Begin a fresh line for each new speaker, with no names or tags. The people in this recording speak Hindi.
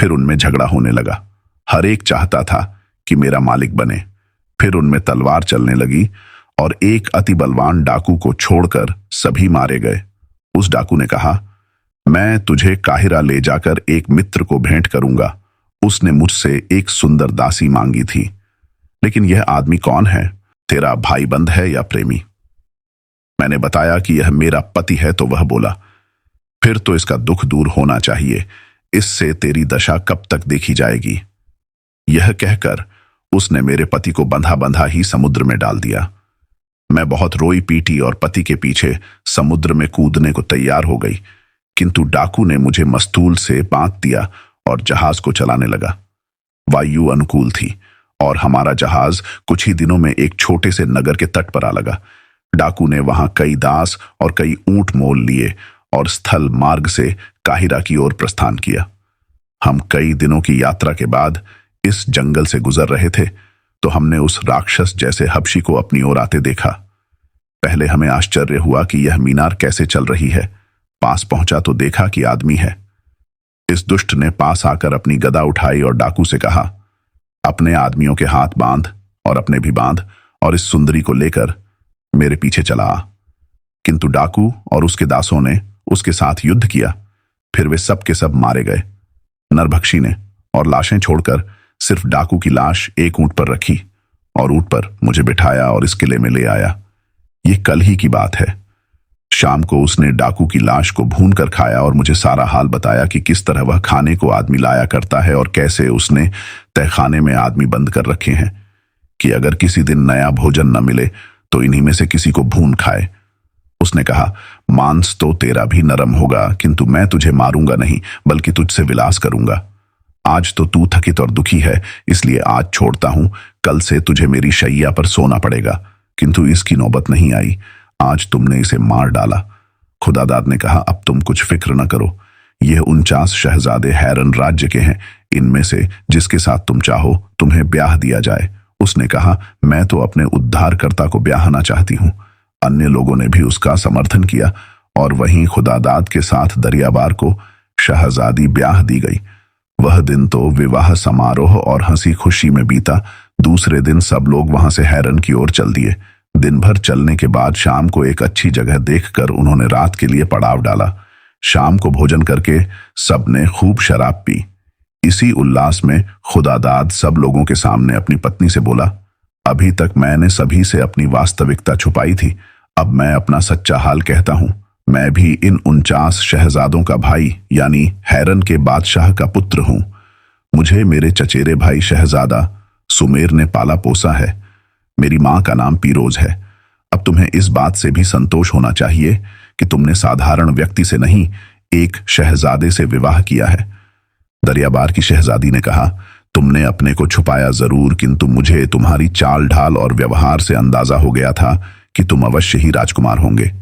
फिर उनमें झगड़ा होने लगा। हर एक चाहता था कि मेरा मालिक बने। फिर उनमें तलवार चलने लगी और एक अति बलवान डाकू को छोड़कर सभी मारे गए। उस डाकू ने कहा, मैं तुझे काहिरा ले जाकर एक मित्र को भेंट करूंगा। उसने मुझसे एक सुंदर दासी मांगी थी। लेकिन यह आदमी कौन है? तेरा भाईबंद है या प्रेमी? मैंने बताया कि यह मेरा पति है तो वह बोला, फिर तो इसका दुख दूर होना चाहिए। इससे तेरी दशा कब तक देखी जाएगी? यह कहकर उसने मेरे पति को बंधा बंधा ही समुद्र में डाल दिया। मैं बहुत रोई पीटी और पति के पीछे समुद्र में कूदने को तैयार हो गई, किंतु डाकू ने मुझे मस्तूल से बांध दिया और जहाज को चलाने लगा। वायु अनुकूल थी और हमारा जहाज कुछ ही दिनों में एक छोटे से नगर के तट पर आ लगा। डाकू ने वहां कई दास और कई ऊंट मोल लिए और स्थल मार्ग से काहिरा की ओर प्रस्थान किया। हम कई दिनों की यात्रा के बाद इस जंगल से गुजर रहे थे तो हमने उस राक्षस जैसे हबशी को अपनी ओर आते देखा। पहले हमें आश्चर्य हुआ कि यह मीनार कैसे चल रही है। पास पहुंचा तो देखा कि आदमी है। इस दुष्ट ने पास आकर अपनी गदा उठाई और डाकू से कहा, अपने आदमियों के हाथ बांध और अपने भी बांध और इस सुंदरी को लेकर मेरे पीछे चला आ। किंतु डाकू और उसके दासों ने उसके साथ युद्ध किया। फिर वे सब के सब मारे गए। नरभक्षी ने और लाशें छोड़कर सिर्फ डाकू की लाश एक ऊंट पर रखी और ऊंट पर मुझे बिठाया और इस किले में ले आया। ये कल ही की बात है। शाम को उसने डाकू की लाश को भून कर खाया और मुझे सारा हाल बताया कि किस तरह वह खाने को आदमी लाया करता है और कैसे उसने तहखाने में आदमी बंद कर रखे हैं कि अगर किसी दिन नया भोजन न मिले तो इन्हीं में से किसी को भून खाए। उसने कहा, मांस तो तेरा भी नरम होगा, किंतु मैं तुझे मारूंगा नहीं बल्कि तुझसे विलास करूंगा। आज तो तू थकित और दुखी है, इसलिए आज छोड़ता हूं। कल से तुझे मेरी शैया पर सोना पड़ेगा। किंतु इसकी नौबत नहीं आई। आज तुमने इसे मार डाला। खुदादाद ने कहा, अब तुम कुछ फिक्र न करो। यह 49 शहजादे हैरन राज्य के हैं। इनमें से जिसके साथ तुम चाहो तुम्हें ब्याह दिया जाए। उसने कहा, मैं तो अपने उद्धारकर्ता को ब्याहना चाहती हूं। अन्य लोगों ने भी उसका समर्थन किया और वहीं खुदादाद के साथ दरियाबार को शहजादी ब्याह दी गई। वह दिन तो विवाह समारोह और हंसी खुशी में बीता। दूसरे दिन सब लोग वहां से हैरन की ओर चल दिए। दिन भर चलने के बाद शाम को एक अच्छी जगह देखकर उन्होंने रात के लिए पड़ाव डाला। शाम को भोजन करके सबने खूब शराब पी। इसी उल्लास में खुदादाद सब लोगों के सामने अपनी पत्नी से बोला, अभी तक मैंने सभी से अपनी वास्तविकता छुपाई थी। अब मैं अपना सच्चा हाल कहता हूं। मैं भी इन 49 शहजादों का भाई यानी हैरन के बादशाह का पुत्र हूं। मुझे मेरे चचेरे भाई शहजादा सुमेर ने पाला पोसा है। मेरी मां का नाम पीरोज है। अब तुम्हें इस बात से भी संतोष होना चाहिए कि तुमने साधारण व्यक्ति से नहीं, एक शहजादे से विवाह किया है। दरियाबार की शहजादी ने कहा, तुमने अपने को छुपाया जरूर, किंतु मुझे तुम्हारी चाल ढाल और व्यवहार से अंदाजा हो गया था कि तुम अवश्य ही राजकुमार होंगे।